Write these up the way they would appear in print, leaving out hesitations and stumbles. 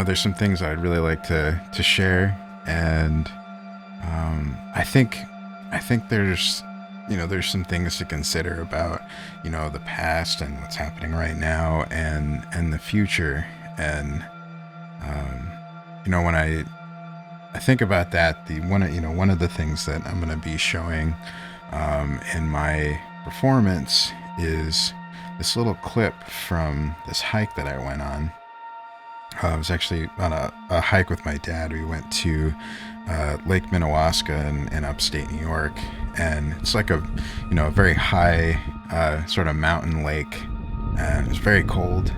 there's some things I'd really like to share, and I think there's some things to consider about the past and what's happening right now, and the future, and when I think about that, the one of the things that I'm going to be showing in my performance is this little clip from this hike that I went on. I was actually on a hike with my dad. We went to Lake Minnewaska in upstate New York, and it's like a very high sort of mountain lake, and it's very cold.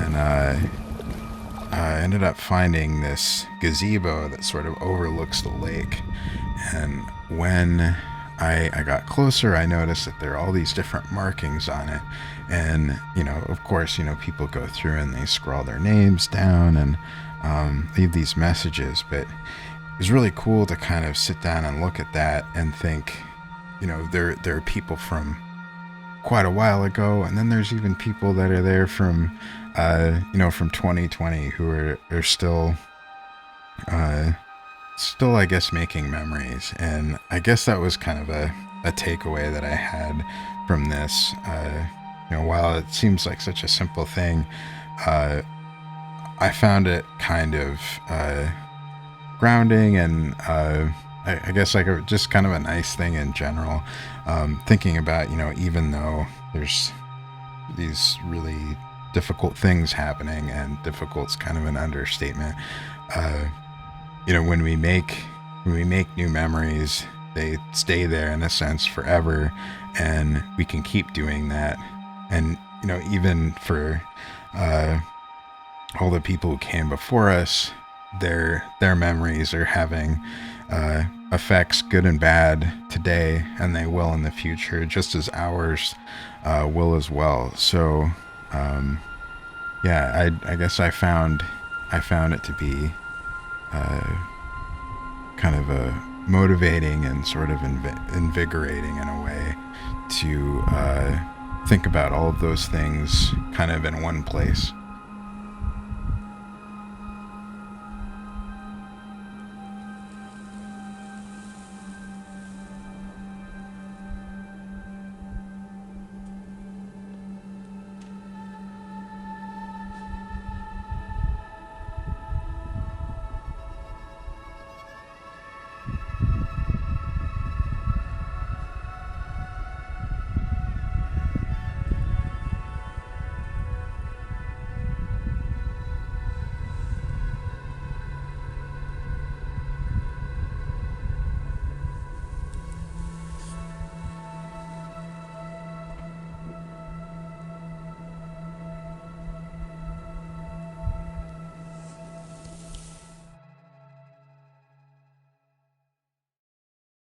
And I ended up finding this gazebo that sort of overlooks the lake. And when I got closer, I noticed that there are all these different markings on it. And, of course, people go through and they scrawl their names down and leave these messages. But it was really cool to kind of sit down and look at that and think, there are people from quite a while ago, and then there's even people that are there from from 2020 who are still I guess making memories. And I guess that was kind of a takeaway that I had from this. While it seems like such a simple thing, I found it kind of grounding, and I guess like just kind of a nice thing in general. Thinking about, even though there's these really difficult things happening, and difficult's kind of an understatement. When we make new memories, they stay there in a sense forever, and we can keep doing that. And even for all the people who came before us, their memories are having effects, good and bad, today, and they will in the future, just as ours will as well. So I guess I found it to be kind of a motivating and sort of invigorating in a way to think about all of those things kind of in one place.